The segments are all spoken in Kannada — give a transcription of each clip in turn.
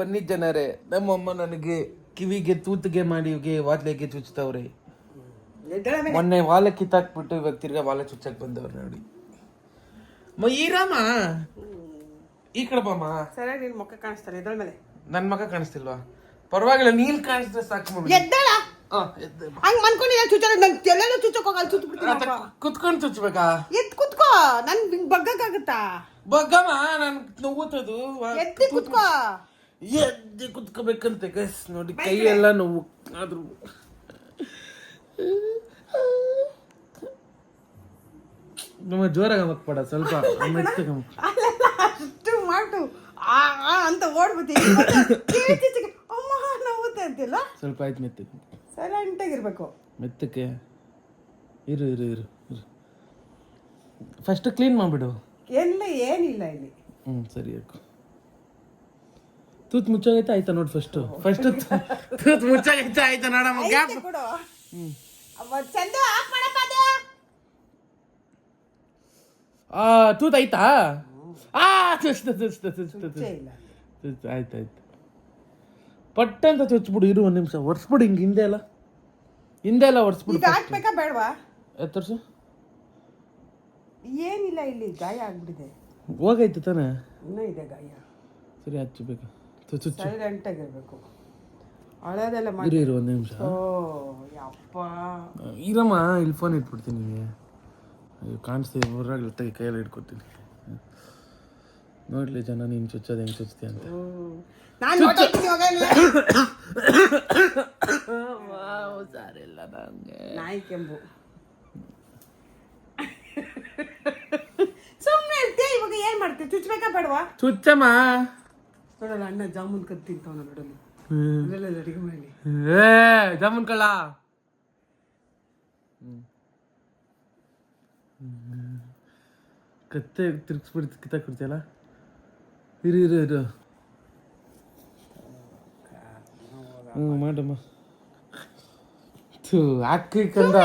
ಬನ್ನಿ ಜನರೇ, ನಮ್ಮಮ್ಮ ನನಗೆ ಕಿವಿಗೆ ತೂತಿಗೆ ಮಾಡಿ ವಾತ್ಲೆಗೆ ಚುಚ್ತವ್ರೆ. ಮೊನ್ನೆ ವಾಲ ಕಿತ್ತಾಕ್ಬಿಟ್ಟು ಇವಾಗ ತಿರ್ಗಾ ವಾಲ ಚುಚ್ಚಕ್ ಬಂದವ್ರು ನೋಡಿ. ಈರಮ್ಮ ಈ ಕಡೆ ಬಾಮ. ಸರಿಯಾಗಿ ನಿನ್ ಮುಖ ಕಾಣಿಸ್ತಾರೆ ಎದ್ದಳ ಮೇಲೆ. ನನ್ ಮಗ ಕಾಣಿಸ್ತಿಲ್ವಾ? ಪರವಾಗಿಲ್ಲ, ನೀನ್ ಕಾಣಿಸಿದ್ರೆ ಸಾಕು ಮಮ್ಮಿ. ಎದ್ದಳ ಹಂಗ್ ಮನ್ಕೊಂಡಿಲ್ಲ ಚುಚ್ಚ ಎಲ್ಲೆಲ್ಲ ಚುಚ್ಚಕ್ ಹೋಗಲ್ಲ ಚುಚ್ಚ ಬಿಡ್ತೀನಿ. ಕುತ್ಕೊಂಡು ಚುಚ್ಚಬೇಕಾ? ಎತ್ ಕುತ್ಕೋ, ನನ್ ಬಗ್ಗಕ್ಕಾಗತ್ತಾ? ಬಗ್ಗಮ್ಮ, ನನ್ ನೋವುತ್ತದು. ಎತ್ತಿ ಕುತ್ಕೋ. ಎದ್ದಿ ಕುತ್ಕೋಬೇಕಂತೆ ಗಸ್ ನೋಡಿ, ಕೈ ಎಲ್ಲ ನೋವು. ಆದ್ರೂ ನಮ್ಮ ಜೋರಾಗ ಮಕ್ಬೇಡ, ಸ್ವಲ್ಪ ಅಷ್ಟು ಮಾಡು ಅಂತ ಓಡ್ಬಿಡ್ತೀನಿ. ಅಮ್ಮ ನೋವುತ್ತೆ ಅಂತಿಲ್ಲ, ಸ್ವಲ್ಪ ಆಯ್ತು ಮೆತ್ತಗೆ. ಸೈಲೆಂಟಾಗಿರ್ಬೇಕು. ಮೆತ್ತಕ್ಕೆ ಇರು ಇರು ಇರು ಇರು. ಫಸ್ಟ್ ಕ್ಲೀನ್ ಮಾಡ್ಬಿಡು. ಏನಿಲ್ಲ ಇಲ್ಲಿ. ಸರಿ ಅಕ್ಕ. ತೂತ್ ಮುಚ್ಚಾಗೈತೆ ಆಯ್ತಾ ನೋಡಿ. ಫಸ್ಟ್ ತೂತ್ ಮುಚ್ಚಾಗೈತೆ ಆಯ್ತಾ ನೋಡಮ್ಮ. ಗ್ಯಾಪ್ ಕೊಡು. ಚಂದ ಆಫ್ ಮಾಡಪ್ಪ ಅದು. ತೂತ್ ಆಯ್ತಾ? ಆಯ್ತಾಯ್ತು. ಪಟ್ಟ ಅಂತ ಚುಚ್ಬಿಡು. ಇರು ಒಂದು ನಿಮಿಷ, ಒರ್ಸ್ಬಿಡು ಹಿಂಗೆ ಹಿಂದೆ ಎಲ್ಲ ಒರ್ಸ್ಬಿಡು. ಈಗ ಹಾಕ್ಬೇಕಾ ಬೇಡವಾ? ತೋರ್ಸು. ಏನಿಲ್ಲ, ಇಲ್ಲಿ ಗಾಯ ಆಗ್ಬಿಟ್ಟಿದೆ. ಹೋಗೈತೆ ತಾನೆ? ಇನ್ನೂ ಇದೆ ಗಾಯ. ಸರಿ ಹಚ್ಚಬೇಕು. ಸೈಲೆಂಟ್ ಆಗಿರ್ಬೇಕು. ಹಳೇದೆಲ್ಲ ಇರು ಒಂದು ನಿಮಿಷ. ಓ ಯಪ್ಪ. ಇರಮ್ಮ, ಇಲ್ಲಿ ಫೋನ್ ಇಟ್ಬಿಡ್ತೀನಿ ನಿಮಗೆ. ಅಯ್ಯೋ ಕಾಣಿಸ್ತೀವಿ, ಊರಾಗಲಿ ತೆಗಿ, ಕೈಯಲ್ಲಿ ಇಟ್ಕೊತೀನಿ. ನೋಡ್ಲಿ ಜನ ನೀನು ಚುಚ್ಚೋದು ಹೆಂಗೆ ಚುಚ್ತೀಯ ಅಂತ. ಸಾರಿಲ್ಲ ನಂಗೆ ನಾಯಿ ಕೆಂಬು. ಸುಮ್ಮನೆ ಇರ್ತೀಯ, ಇವಾಗ ಏನ್ ಮಾಡ್ತೀವಿ? ಚುಚ್ಚಬೇಕಾ ಬೇಡವಾ? ಚುಚ್ಚಮ್ಮ. ನೋಡಲ್ಲ ಅಣ್ಣ ಜಾಮೂನ್ ಕದ್ದು ತಿಂತವನ ನೋಡಲ್ಲ. ಅಡಿಗೆ ಮಾಡಿ ಜಾಮೂನ್ ಕಳ್ಳ. ಕತ್ತೆ ತಿರ್ಗಿಸ್ಬಿಡ್ತು, ಕಿತ್ತಾಕ್ಬಿಡ್ತೀಯಲ್ಲ. ಇರು ಇರು ಇರು. ಮಾಡಮ್ಮ. ಹಾಕಿ ಕಂದ.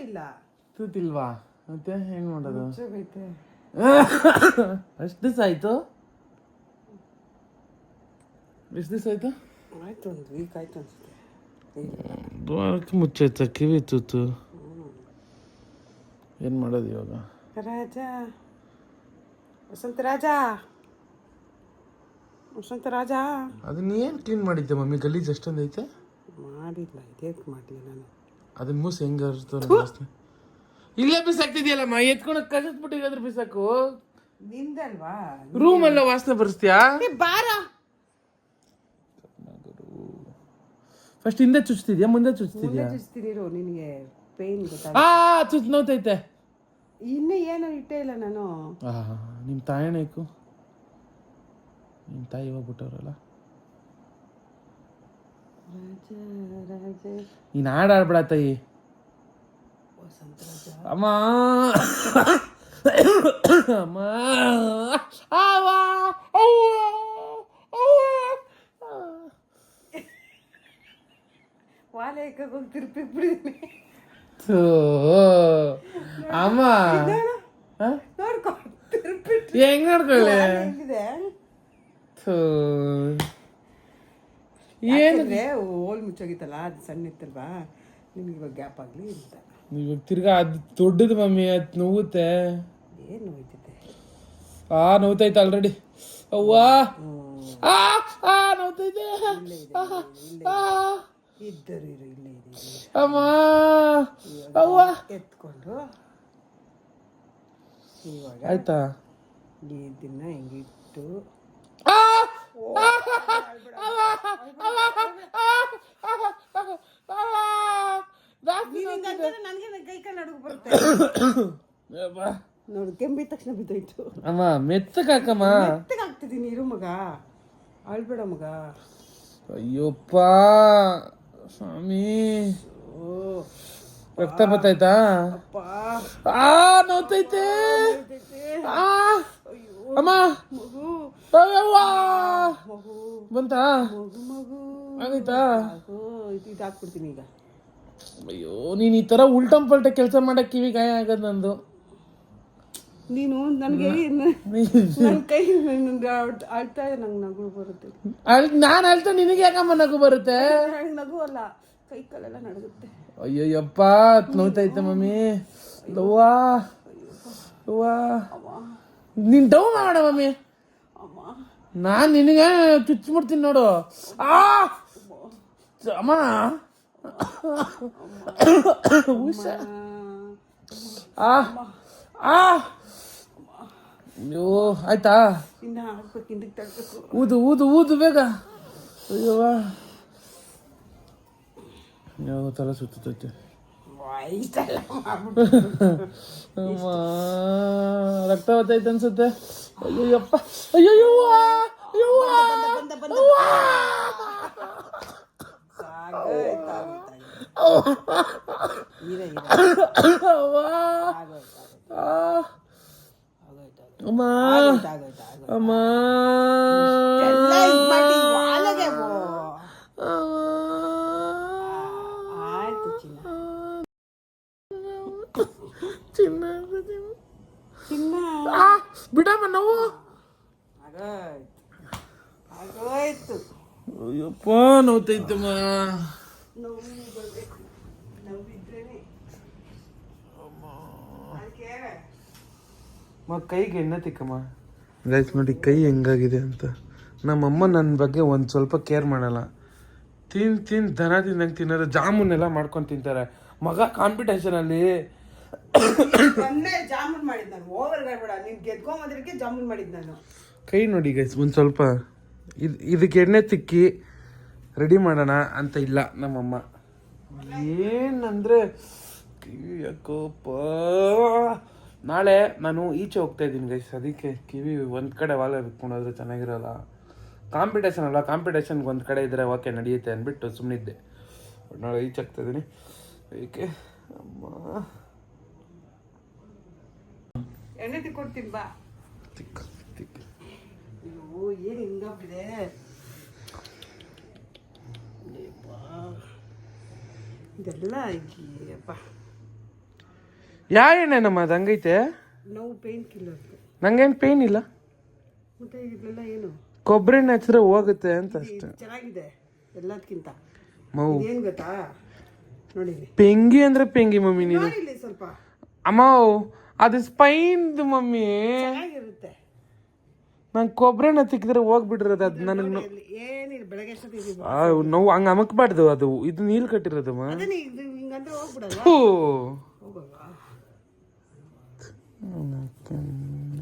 ಇಲ್ಲ ತೂತಿಲ್ವಾ? ಮತ್ತೆ ಹೆಂಗ್ ಮಾಡೋದು? ಎಷ್ಟು ದಿವಸ ಆಯ್ತು? ಎಷ್ಟು ದಿವಸ ಆಯ್ತು? ಆಯ್ತು, ಒಂದು ವೀಕ್ ಆಯ್ತು ಅನ್ಸುತ್ತೆ. ದ್ವಾರಕ್ಕೆ ಮುಚ್ಚೈತ ಕಿವಿ ತೂತು. ಏನು ಮಾಡೋದು ಇವಾಗ? ರಾಜ ವಸಂತ ರಾಜ ವಸಂತ ರಾಜ. ಅದನ್ನ ಏನು ಕ್ಲೀನ್ ಮಾಡಿದ್ದೆ ಮಮ್ಮಿ? ಗಲೀಜ್ ಅಷ್ಟೊಂದು ಐತೆ. ಮಾಡಿಲ್ಲ, ಇದೇಕೆ ಮಾಡಲಿ ನಾನು. ಅದನ್ನ ಮೂಸು ಹೆಂಗೆ ವಾಸನೆ ಇಲ್ಲೇ ಬಿಸಾಕ್ತಿದ್ಯಲ್ಲಮ್ಮ. ಎತ್ಕೊಂಡು ಕಸದ್ಬಿಟ್ಟಿದ್ರೆ ಬಿಸಾಕು. ನಿಂದಲ್ವಾ? ರೂಮ್ ಎಲ್ಲ ವಾಸನೆ ಬರ್ಸ್ತೀಯಾ? ಬಾರ. ಫಸ್ಟ್ ಹಿಂದೆ ಚುಚ್ತಿದ್ಯಾ ಮುಂದೆ ಚುಚ್ತಿದ್ಯಾ? ಚುಚ್ತಿರೋ ನಿನಗೆ ಪೇನ್ ಗೊತ್ತಾ? ಚುಚ್ ನೋತೈತೆ. ಇನ್ನೂ ಏನೋ ಇಟ್ಟೇ ಇಲ್ಲ ನಾನು. ನಿಮ್ಮ ತಾಯಣೇಕು, ನಿಮ್ಮ ತಾಯಿ ಹೋಗ್ಬಿಟ್ಟವ್ರಲ್ಲ. ನೀನು ಹಾಡಾಡ್ಬೇಡ ತಾಯಿ. ಅಮ್ಮ ಅಮ್ಮ ವಾಲಯಕ್ಕೆ ಹೋಗಿ ತಿರುಪಿ ಬಿಡಿದೀನಿ. ಅಮ್ಮ ನೋಡ್ಕೊ, ತಿರುಪಿ ಹೆಂಗ್ ನೋಡ್ಕೊಳ್ಳಿ. ಏನಂದ್ರೆ ಹೋಲ್ ಮುಚ್ಚೋಗಿತ್ತಲ್ಲ, ಅದು ಸಣ್ಣ ಇತ್ತಲ್ವಾ, ನಿಮ್ಗೆ ಇವಾಗ ಗ್ಯಾಪ್ ಆಗಲಿ ಅಂತ. ಇವಾಗ ತಿರ್ಗಾ ಅದು ದೊಡ್ಡದು ಮಮ್ಮಿ, ಅದು ನೋವುತ್ತೆ. ಏನು ನೋಯ್ತಿದೆ? ನೋವ್ತೈತೆ ಆಲ್ರೆಡಿ. ಅವ್ವಾ ನೋವ್ತೈತೆ. ಇದ್ದರು ಇರು, ಇಲ್ಲೇ ಇದೆ. ಅಮ್ಮ ಅವ್ವ ಎತ್ಕೊಂಡು ಇವಾಗ ಆಯ್ತಾ? ಇದನ್ನ ಹಿಂಗಿಟ್ಟು ನನಗೆ ಕೈ ಕಾಲು ನಡುಗು ಬರುತ್ತೆ ನೋಡು. ಕೆಂಬಿದ ತಕ್ಷಣ ಬಿದ್ದೋಯ್ತು. ಅಮ್ಮ ಮೆತ್ತಗಾಕಮ್ಮ. ಮೆತ್ತಗಾಗ್ತಿದ್ದೀನಿ. ಇರು ಮಗ, ಅಳ್ಬೇಡ ಮಗ. ಅಯ್ಯಪ್ಪ ಸ್ವಾಮಿ, ರಕ್ತ ಬತ್ತಾಯ್ತಾ? ನೋತೈತೆ ಅಮ್ಮ. ಬಂತಾ? ಆಗೈತಾ? ಇದು ಹಾಕ್ಬಿಡ್ತೀನಿ ಈಗ. ಅಯ್ಯೋ, ನೀನು ಈ ಥರ ಉಲ್ಟಂ ಪಲ್ಟ ಕೆಲಸ ಮಾಡಕ್ಕೆ ಕಿವಿ ಗಾಯ ಆಗೋದು ನಂದು. ನೀನು ನನಗೆ ನನ್ನ ಕೈ ಅಳ್ತಾ ಇದೆ, ನಂಗೆ ನಗು ಬರುತ್ತೆ. ನಾನು ಅಳ್ತಾ ನಿನಗೆ ಯಾಕಮ್ಮ ನಗು ಬರುತ್ತೆ? ನಗು ಅಲ್ಲ, ಕೈ ಕಾಲೆಲ್ಲ ನಡುಗುತ್ತೆ. ಅಯ್ಯಯ್ಯಪ್ಪ ನೋಯ್ತೈತೆ ಮಮ್ಮಿ. ಅವ್ವಾ ಅವ್ವಾ ನೀನ್ ಡೌ ಮಾಡ ಮಮ್ಮಿ. ನಾನ್ ನಿನಗೆ ಚುಚ್ಚಿಬಿಡ್ತೀನಿ ನೋಡು. ಅಮ್ಮ ಅಯ್ಯೋ ಆಯ್ತಾ? ಇನ್ನ ಹಾಕ್ಬೇಕು, ಹಿಂದಕ್ಕೆ ತಳ್ಬೇಕು. ಊದು ಊದು ಊದು ಬೇಗ. ಅಯ್ಯವ್ವ ಯಾವ ತಲೆ ಸುತ್ತೈತೆ. ಅಮ್ಮ ರಕ್ತ ಬರ್ತೈತೆ ಅನ್ಸುತ್ತೆ. ಅಯ್ಯಪ್ಪ ಅಯ್ಯವ್ವ ಅಮ್ಮ ಅಮ್ಮ ಚಿನ್ನ ಬಿಡಮ್ಮ ನಾವು. ಆಗೋಯ್ತು. ಅಯ್ಯಪ್ಪ ನೋವ್ತೈತಮ್ಮ. ಕೈಗೆ ಎಣ್ಣೆ ತಿಕ್ಕಮ್ಮ. ಗೈಸ್ ನೋಡಿ ಕೈ ಹೆಂಗಾಗಿದೆ ಅಂತ. ನಮ್ಮಮ್ಮ ನನ್ನ ಬಗ್ಗೆ ಒಂದು ಸ್ವಲ್ಪ ಕೇರ್ ಮಾಡಲ್ಲ. ತಿನ್ ದನ ತಿಂದಂಗೆ ತಿನ್ನೋರು. ಜಾಮೂನೆಲ್ಲ ಮಾಡ್ಕೊಂಡು ತಿಂತಾರೆ. ಮಗ ಕಾಂಪಿಟೇಷನಲ್ಲಿ ಜಾಮೂನ್ ಮಾಡಿದ್ ನಾನು. ಓವರ್ ಬೇಡ, ನೀನ್ ಗೆದ್ಕೊಂಬಂದಿರಕ್ಕೆ ಜಾಮೂನ್ ಮಾಡಿದ್ ನಾನು. ಕೈ ನೋಡಿ ಗೈಸ್ ಒಂದು ಸ್ವಲ್ಪ ಇದಕ್ಕೆ ಎಣ್ಣೆ ತಿಕ್ಕಿ ರೆಡಿ ಮಾಡೋಣ ಅಂತ ಇಲ್ಲ ನಮ್ಮಮ್ಮ. ಏನಂದರೆ ಯಾಕೋಪ್ಪ. ನಾಳೆ ನಾನು ಈಚೆ ಹೋಗ್ತಾ ಇದ್ದೀನಿ ಗೈಸ್, ಅದಕ್ಕೆ ಕಿವಿ ಒಂದು ಕಡೆ ವಾಲ ಬಿಟ್ಕೊಂಡೋದ್ರೆ ಚೆನ್ನಾಗಿರೋಲ್ಲ. ಕಾಂಪಿಟೇಷನ್ ಅಲ್ಲ, ಕಾಂಪಿಟೇಷನ್ಗೆ ಒಂದು ಕಡೆ ಇದ್ದರೆ ಓಕೆ ನಡೆಯುತ್ತೆ ಅಂದ್ಬಿಟ್ಟು ಸುಮ್ಮನಿದ್ದೆ. ನಾಳೆ ಈಚೆ ಆಗ್ತಾ ಇದ್ದೀನಿ. ಏಕೆ ಅಮ್ಮ ಎಣ್ಣೆ ತಿಕ್ಕೊಡ್ತೀನಿ ಬಾ. ತಿಕ್ಕ ತಿಕ್ಕ. ಅಯ್ಯೋ ಏನು ಹಿಂಗಾಗಿದೆ. ಇದೆಲ್ಲ ಅಪ್ಪ ಯಾ ಎಣ್ಣೆ ನಮ್ಮ ಅದು ಹಂಗೈತೆ? ನೋವು ಪೇನ್ ಕಿಲ್ಲರ್. ನಂಗೇನು ಪೇನ್ ಇಲ್ಲ. ಮತ್ತೆ ಇದೆಲ್ಲ ಏನು ಕೊಬ್ಬರಿ ಎಣ್ಣೆ ಹಚ್ಚಿದ್ರೆ ಹೋಗುತ್ತೆ ಅಂತ ಅಷ್ಟೇ. ಚೆನ್ನಾಗಿದೆ ಎಲ್ಲದಕ್ಕಿಂತ. ಮೌ ಏನು ಗೊತ್ತಾ ನೋಡಿ, ಪೆಂಗಿ ಅಂದ್ರೆ ಪೆಂಗಿ ಮಮ್ಮಿ ನೀನು. ಇಲ್ಲಿ ಸ್ವಲ್ಪ ಅಮ್ಮ ಅದು ಸ್ಪೈನ್ದು ಮಮ್ಮಿ. ಚೆನ್ನಾಗಿರುತ್ತೆ. ನಂಗೆ ಕೊಬ್ಬರಿ ಎಣ್ಣೆ ತಿಕ್ಕಿದ್ರೆ ಹೋಗ್ಬಿಟ್ಟಿರೋದು ಅದು ನನಗೆ. ಏನಿಲ್ಲ, ಬೆಳಗ್ಗೆ ಎಷ್ಟೊತ್ತಿಗೆ ನೋವು ಹಂಗೆ ಅಮಕ್ಬಾರ್ದು. ಅದು ಇದು ನೀಲ್ ಕಟ್ಟಿರೋದಮ್ಮ. ಹಿಂಗಂದ್ರೆ ಹೋಗ್ಬಿಡಲ್ಲ.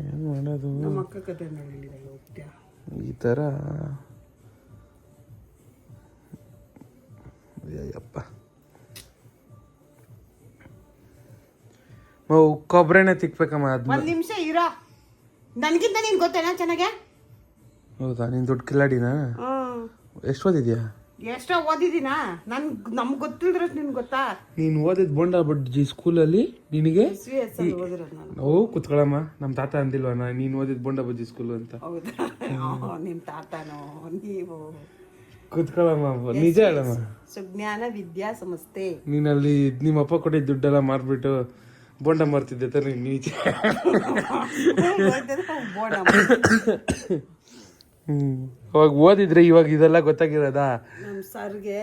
ಏನು ಮಾಡೋದು? ನಮ್ಮ ಅಕ್ಕ ಕತೆ ನೋಡಿಲ್ಲ ಹೋಗ್ತೀಯ ಈ ಥರ. ಅಯ್ಯಪ್ಪ ಕೊಬ್ಬರಿ ಎಣ್ಣೆ ತಿಕ್ಬೇಕಮ್ಮ. ಅದು ಒಂದ್ ನಿಮಿಷ ಇರೋ, ನನ್ಗಿಂತ ನೀನ್ ಗೊತ್ತೇನಾ ಚೆನ್ನಾಗೆ? ಹೌದಾ? ನೀನು ದೊಡ್ಡ ಕಿಲಾಡಿನಾ? ಎಷ್ಟು ಓದಿದ್ಯಾ? ಎಷ್ಟೋ ಓದಿದ್ದೀನಾ? ನಮ್ಗೆ ಗೊತ್ತಿಲ್ದ್ರೆ ನಿನ್ಗೆ ಗೊತ್ತಾ? ನೀನು ಓದಿದ್ ಬೋಂಡ ಬಡ್ಜಿ ಸ್ಕೂಲಲ್ಲಿ ನಿನಗೆ ಓದಿರೋದು ನಾನು. ಓ ಕುತ್ಕೊಳಮ್ಮ. ನಮ್ಮ ತಾತ ಅಂದಿಲ್ವಾ ನೀನು ಓದಿದ್ ಬೋಂಡ ಬಜ್ಜಿ ಸ್ಕೂಲು ಅಂತ? ಹೌದಾ? ನಿಮ್ ತಾತನೋ ನೀವು? ಕುತ್ಕೊಳಮ್ಮ, ನಿಜ ಹೇಳಮ್ಮ. ಸುಜ್ಞಾನ ವಿದ್ಯಾ ಸಂಸ್ಥೆ. ನೀನಲ್ಲಿ ನಿಮ್ಮಪ್ಪ ಕೊಟ್ಟಿದ್ದ ದುಡ್ಡೆಲ್ಲ ಮಾರ್ಬಿಟ್ಟು ಬೋಂಡ ಮಾರ್ತಿದ್ದೆ ತಾನೆ ನೀಚ. ಅವಾಗ ಓದಿದ್ರೆ ಇವಾಗ ಇದೆಲ್ಲ ಗೊತ್ತಾಗಿರೋದಾ? ನಮ್ಮ ಸರ್ಗೆ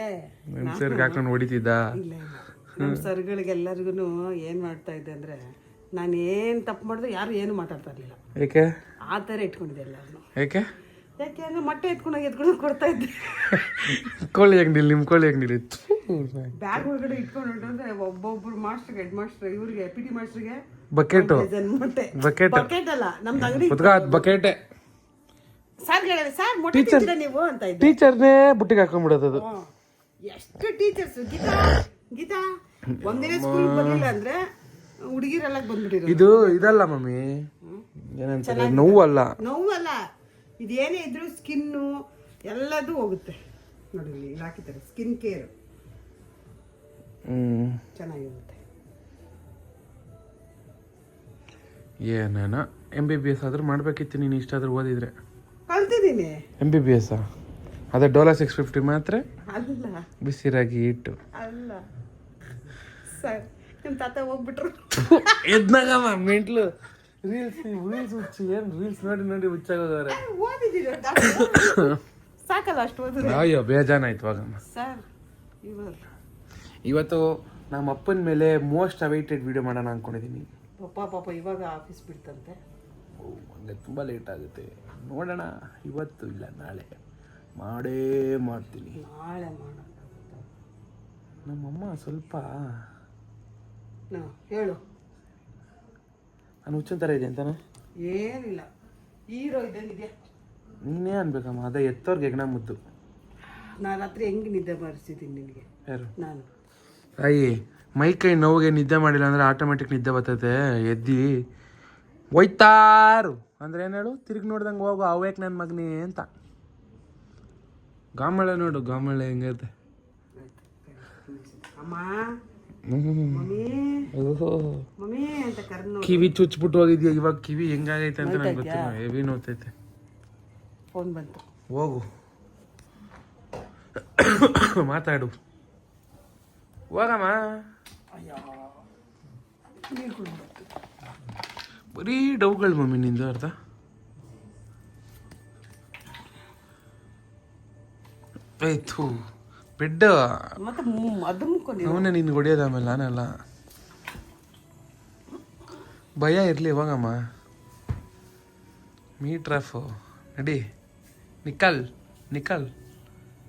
ಹಾಕೊಂಡು ಹೊಡಿತಿದ್ದ. ಇಲ್ಲ ನಮ್ಮ ಸರ್ಗಳಿಗೆಲ್ಲರಿಗೂ ಏನ್ ಮಾಡ್ತಾ ಇದ್ದೆ ಅಂದ್ರೆ, ನಾನು ಏನ್ ತಪ್ಪು ಮಾಡಿದ್ರೆ ಯಾರು ಏನು ಮಾತಾಡ್ತಾ ಇರ್ಲಿಲ್ಲ. ಏಕೆ ಆ ಥರ ಇಟ್ಕೊಂಡಿದ್ದೆ ಎಲ್ಲಾರು. ಏಕೆ ಯಾಕೆಂದ್ರೆ ಮೊಟ್ಟೆ ಎತ್ಕೊಂಡು ಕೊಡ್ತಾ ಇದ್ದೆ. ಕೋಳಿ ಅಂಗಡಿಲಿ ನಿಮ್ಮ ಕೋಳಿ ಅಂಗಡಿಲಿ ಬ್ಯಾಗ್ ಒಳಗಡೆ ಇಟ್ಕೊಂಡು ಅಂದ್ರೆ ಒಬ್ಬೊಬ್ರು ಮಾಸ್ಟರ್ಗೆ, ಹೆಡ್ ಮಾಸ್ಟರ್, ಇವ್ರಿಗೆ ಪಿ ಟಿ ಮಾಸ್ಟರ್ಗೆ ಬಕೆಟ್ ಮೊಟ್ಟೆ. ಬಕೆಟ್ ಬಕೆಟ್ ಅಲ್ಲ, ನಮ್ದು ಅಂಗಡಿ ಬಕೆಟೆ. ಸರ್ ಹೇಳಿದ್ರೆ, ಸರ್ ಮೊಟ್ಟೆ ತಿಂತೀರಾ ನೀವು ಅಂತ ಇದ್ದೆ. ಟೀಚರ್ನೇ ಬುಟ್ಟಿಗೆ ಹಾಕೊಂಡ್ಬಿಡೋದು ಅದು. ಎಷ್ಟು ಟೀಚರ್ಸ್. ಗೀತಾ ಒಂದಿನ ಸ್ಕೂಲ್ ಬರ್ಲಿಲ್ಲ ಅಂದ್ರೆ ಹುಡುಗಿರೆಲ್ಲ ಬಂದ್ಬಿಟ್ಟಿರೋದು. ಇದು ಇದಲ್ಲ ಮಮ್ಮಿ, ಏನಂತಾರೆ ನೋವಲ್ಲ. ನೋವಲ್ಲ, ಇದೇನೇ ಇದ್ರು ಸ್ಕಿನ್ನು ಎಲ್ಲದೂ ಹೋಗುತ್ತೆ. ನೋಡಿ ಇಲ್ಲಿ ಹಾಕಿದ್ದಾರೆ ಸ್ಕಿನ್ ಕೇರ್, ಚೆನ್ನಾಗಿರುತ್ತೆ. ಏನೇನ MBBS ಆದ್ರೂ ಮಾಡ್ಬೇಕಿತ್ತು. ನೀನು ಇಷ್ಟಾದ್ರೂ ಓದಿದ್ರೆ. ಕಲ್ತಿದ್ದೀನಿ. MBBS ಅದೇ ಡೋಲಾ 650 ಮಾತ್ರ ಅಲ್ಲ, ಬಿಸಿರಾಗಿ ಇಟ್ಟು ಅಲ್ಲ ಸರ್. ನಿಮ್ಮ ತಾತ ಹೋಗ್ಬಿಟ್ರು. ಎದ್ನಾಗಮ್ಮ ಮೆಂಟ್ಲು. ರೀಲ್ಸ್ ಹುಚ್ಚು ಏನು ರೀಲ್ಸ್ ನೋಡಿ ಹುಚ್ಚಾಗೋದವ್ರೆ. ಓದಿದ್ದೀರಿ ಸಾಕಲ್ಲ ಅಷ್ಟು ಓದಿದ್ರೆ. ಅಯ್ಯೋ ಬೇಜಾನಾಯ್ತು ಹೋಗಮ್ಮ. ಸರ್ ಇವತ್ತು ನಮ್ಮ ಅಪ್ಪನ ಮೇಲೆ ಮೋಸ್ಟ್ ಅವೈಟೆಡ್ ವಿಡಿಯೋ ಮಾಡೋಣ ಅಂದ್ಕೊಂಡಿದ್ದೀನಿ. ಪಾಪ ಇವಾಗ ಆಫೀಸ್ ಬಿಡ್ತಂತೆ. ಹಂಗೆ ತುಂಬ ಲೇಟ್ ಆಗುತ್ತೆ, ನೋಡೋಣ. ಇವತ್ತು ಇಲ್ಲ ನಾಳೆ ಮಾಡ್ತೀನಿ. ನಾಳೆ ಮಾಡೋಣ. ನಮ್ಮಮ್ಮ ಸ್ವಲ್ಪ ಹೇಳು. ನಾನು ಹುಚ್ಚನ್ ಥರ ಇದೆ ಅಂತಾನೆ. ಏನಿಲ್ಲ, ಹೀರೋ ಇದ್ದಂಗಿದೆಯಾ. ನೀನೇ ಅನ್ಬೇಕಮ್ಮ, ಅದೇ ಎತ್ತೋರ್ಗೆ ಹೆಗ್ಣ ಮುದ್ದು. ನಾನು ರಾತ್ರಿ ಹೆಂಗೆ ನಿದ್ದೆ ಮಾಡಿಸಿದ್ದೀನಿ ನಿನಗೆ? ಯಾರು? ನಾನು. ತಾಯಿ ಮೈ ಕೈ ನೋವಿಗೆ ನಿದ್ದೆ ಮಾಡಿಲ್ಲ ಅಂದರೆ ಆಟೋಮೆಟಿಕ್ ನಿದ್ದೆ ಬರ್ತೈತೆ. ಎದ್ದಿ ಹೋಯ್ತಾರು ಅಂದ್ರೆ ಏನು ಹೇಳು, ತಿರುಗಿ ನೋಡ್ದಂಗೆ ಹೋಗು ಅವೇಕ್ ನನ್ನ ಮಗನೇ ಅಂತ. ಗಾಮಳೆ ನೋಡು, ಗಾಮಳೆ ಹೆಂಗೈತೆ. ಅಮ್ಮ ಮಮ್ಮಿ ಮಮ್ಮಿ ಅಂತ ಕರ್ನು. ಕಿವಿ ಚುಚ್ಬಿಟ್ಟು ಹೋಗಿದ್ಯಾ, ಇವಾಗ ಕಿವಿ ಹೆಂಗಾಗೈತೆ ಅಂತ ನಂಗೆ ಗೊತ್ತಿಲ್ಲ. ಹೆವಿ ನೋತೈತೆ. ಫೋನ್ ಬಂತು, ಹೋಗು ಮಾತಾಡು. ಹೋಗಮ್ಮ. ಬರೀ ಡೌಗಳು ಮಮ್ಮಿ ನಿಂದು ಅರ್ಥ. ಆಯ್ತು ಬೆಡ್ ಮತ್ತೆ ಅದನ್ನ ಅವನೇ ನಿನ್ಗೆ ಹೊಡಿಯೋದು, ಆಮೇಲೆ ನಾನಲ್ಲ. ಭಯ ಇರಲಿ. ಹೋಗಮ್ಮ. ಮೀಟ್ರಫು ನಡಿ. ನಿಕಲ್